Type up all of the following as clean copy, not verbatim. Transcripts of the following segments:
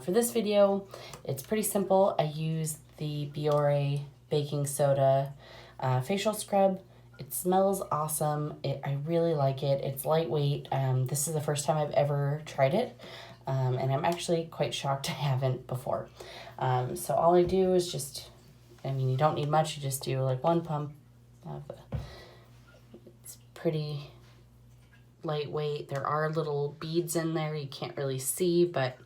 For this video, it's pretty simple. I use the B.e.a.u.t.y baking soda facial scrub. It smells awesome. I really like it. It's lightweight. This is the first time I've ever tried it, and I'm actually quite shocked I haven't before. So all I do is just, you don't need much. You just do like one pump. It's pretty lightweight. There are little beads in there you can't really see, but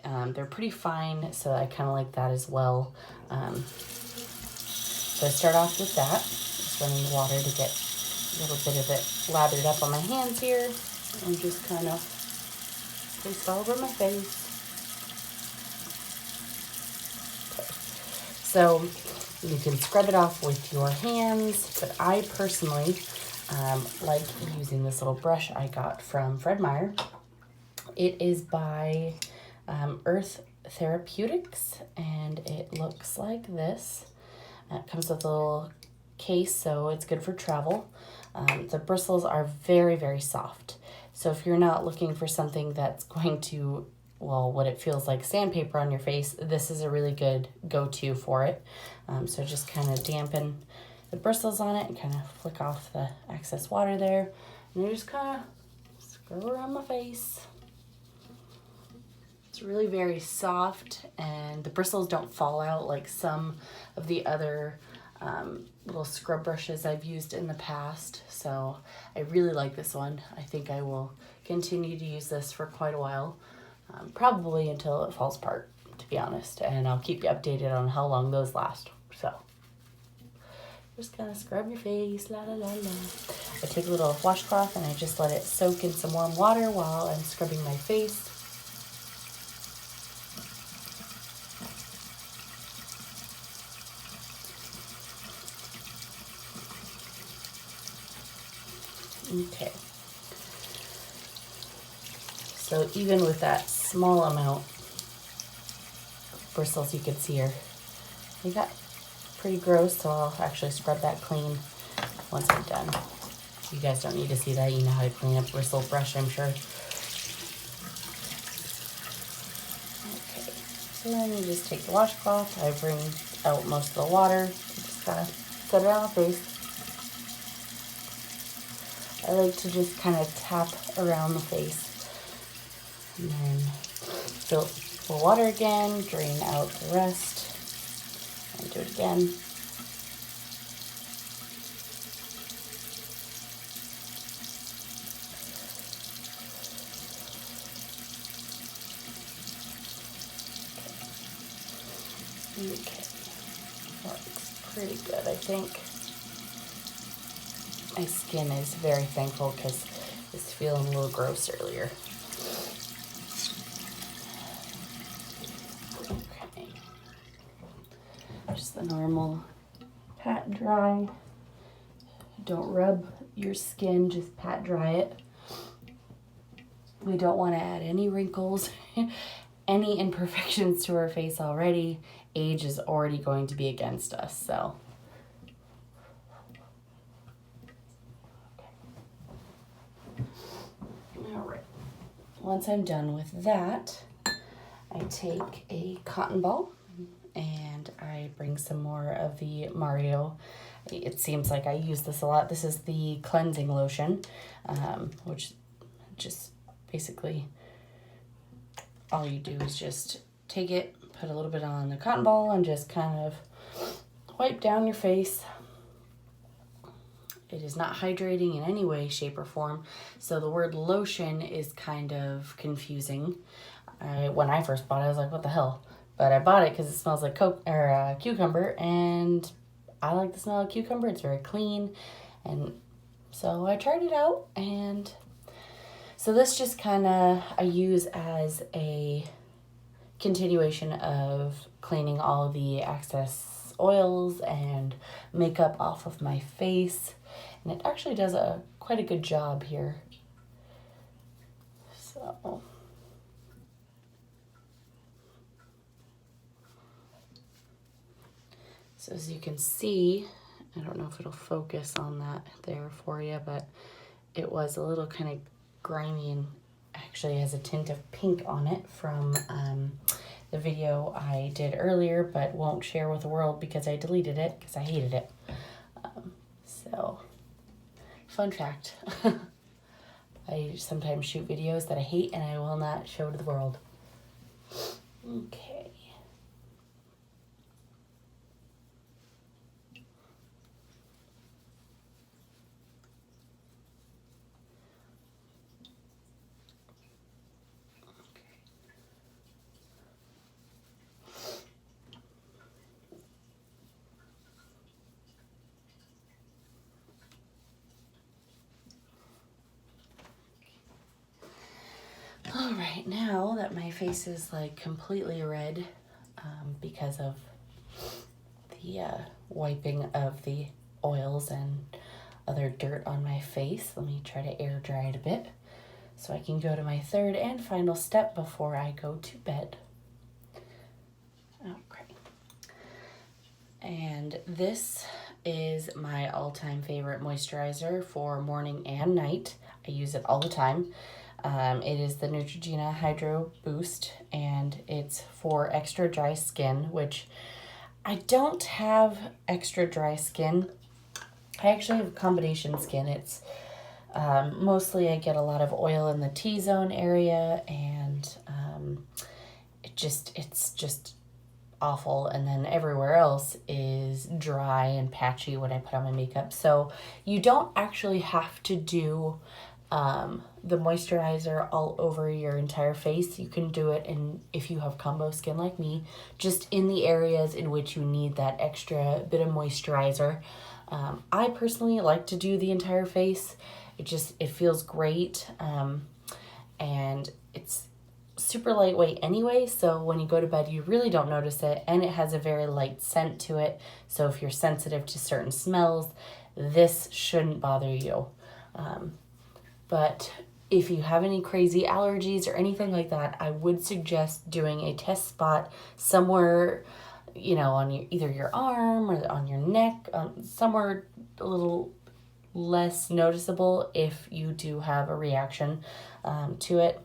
they're pretty fine, so I kind of like that as well. So I start off with that, just running the water to get a little bit of it lathered up on my hands here, and just kind of place it all over my face. Okay. So you can scrub it off with your hands, but I personally like using this little brush I got from Fred Meyer. It is by Earth Therapeutics, and it looks like this. It comes with a little case, so it's good for travel. The bristles are very, very soft. So if you're not looking for something that's going to, well, what it feels like sandpaper on your face, this is a really good go-to for it. So just kind of dampen the bristles on it and kind of flick off the excess water there. And you just kind of scrub around my face. It's really very soft, and the bristles don't fall out like some of the other little scrub brushes I've used in the past. So I really like this one. I think I will continue to use this for quite a while, probably until it falls apart, to be honest. And I'll keep you updated on how long those last. So just kind of scrub your face, la la la la. I take a little washcloth and I just let it soak in some warm water while I'm scrubbing my face. Okay, so even with that small amount of bristles you can see here, they got pretty gross, so I'll actually scrub that clean once I'm done. You guys don't need to see that. You know how to clean a bristle brush, I'm sure. Okay, so then you just take the washcloth. I bring out most of the water. Just kind of set it on my face. I like to just kind of tap around the face and then fill the water again, drain out the rest, and do it again. Okay, that looks pretty good, I think. My skin is very thankful because it was feeling a little gross earlier. Okay. Just the normal pat dry. Don't rub your skin, just pat dry it. We don't want to add any wrinkles, any imperfections to our face already. Age is already going to be against us, so. Once I'm done with that, I take a cotton ball and I bring some more of the Mario. It seems like I use this a lot. This is the cleansing lotion, which just basically all you do is just take it, put a little bit on the cotton ball, and just kind of wipe down your face. It is not hydrating in any way, shape, or form. So the word lotion is kind of confusing. When I first bought it, I was like, what the hell? But I bought it because it smells like cucumber, and I like the smell of cucumber. It's very clean. And so I tried it out, and so this just kind of I use as a continuation of cleaning all of the excess oils and makeup off of my face. And it actually does quite a good job here. So as you can see, I don't know if it'll focus on that there for you, but it was a little kind of grimy and actually has a tint of pink on it from the video I did earlier, but won't share with the world because I deleted it because I hated it. So, fun fact. I sometimes shoot videos that I hate and I will not show to the world. Okay. All right, now that my face is like completely red because of the wiping of the oils and other dirt on my face, let me try to air dry it a bit so I can go to my third and final step before I go to bed. Okay. And this is my all-time favorite moisturizer for morning and night. I use it all the time. It is the Neutrogena Hydro Boost, and it's for extra dry skin, which I don't have extra dry skin. I actually have combination skin. It's mostly I get a lot of oil in the T-zone area, and it's just awful, and then everywhere else is dry and patchy when I put on my makeup. So you don't actually have to do the moisturizer all over your entire face. You can do it if you have combo skin like me, just in the areas in which you need that extra bit of moisturizer. I personally like to do the entire face. It feels great, and it's super lightweight anyway, so when you go to bed you really don't notice it, and it has a very light scent to it, so if you're sensitive to certain smells, this shouldn't bother you. But if you have any crazy allergies or anything like that, I would suggest doing a test spot somewhere, on either your arm or on your neck, somewhere a little less noticeable if you do have a reaction to it.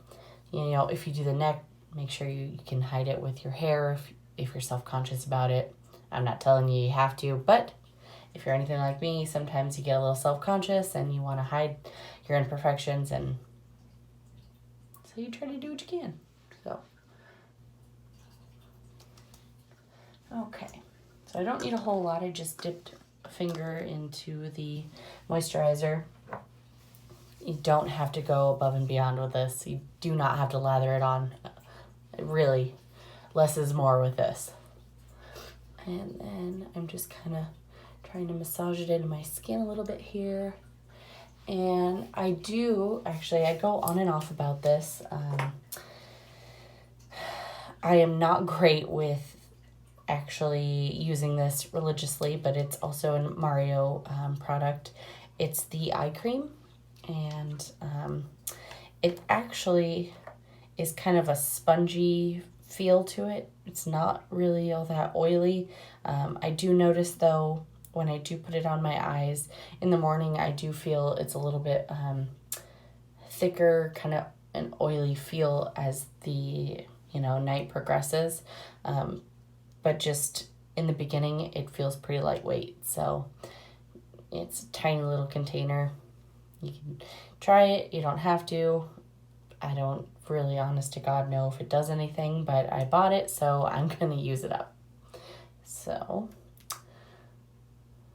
If you do the neck, make sure you can hide it with your hair if you're self-conscious about it. I'm not telling you have to, but if you're anything like me, sometimes you get a little self-conscious and you want to hide your imperfections, and so you try to do what you can. So, okay. So I don't need a whole lot. I just dipped a finger into the moisturizer. You don't have to go above and beyond with this. You do not have to lather it on. Really, less is more with this. And then I'm just kind of trying to massage it into my skin a little bit here. And I go on and off about this. I am not great with actually using this religiously, but it's also a Mario product. It's the eye cream, and it actually is kind of a spongy feel to it. It's not really all that oily. I do notice though, when I do put it on my eyes in the morning, I do feel it's a little bit thicker, kind of an oily feel as the night progresses. But just in the beginning, it feels pretty lightweight. So it's a tiny little container. You can try it. You don't have to. I don't really, honest to God, know if it does anything, but I bought it, so I'm going to use it up. So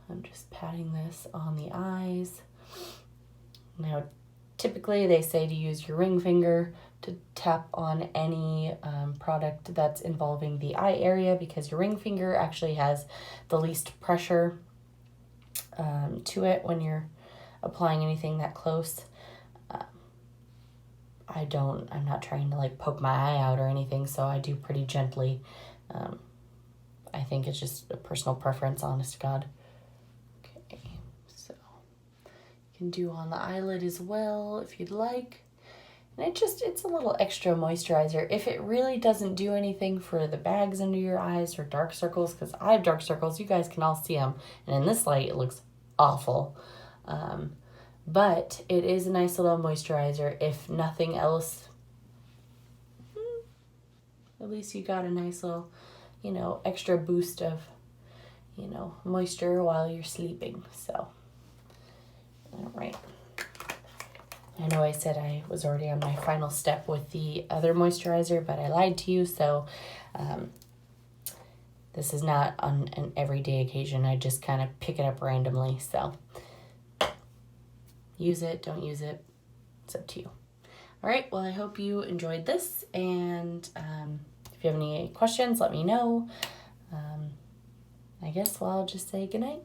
I'm just patting this on the eyes. Now, typically they say to use your ring finger to tap on any product that's involving the eye area, because your ring finger actually has the least pressure to it when you're applying anything that close. I'm not trying to like poke my eye out or anything, so I do pretty gently. I think it's just a personal preference, honest to God. Okay, so you can do on the eyelid as well if you'd like. And it's a little extra moisturizer. If it really doesn't do anything for the bags under your eyes or dark circles, because I have dark circles, you guys can all see them, and in this light it looks awful. But it is a nice little moisturizer. If nothing else, at least you got a nice little, extra boost of, moisture while you're sleeping. So, all right. I know I said I was already on my final step with the other moisturizer, but I lied to you. So, this is not on an everyday occasion. I just kind of pick it up randomly. So, use it, don't use it. It's up to you. All right. Well, I hope you enjoyed this. And if you have any questions, let me know. I guess I'll just say goodnight.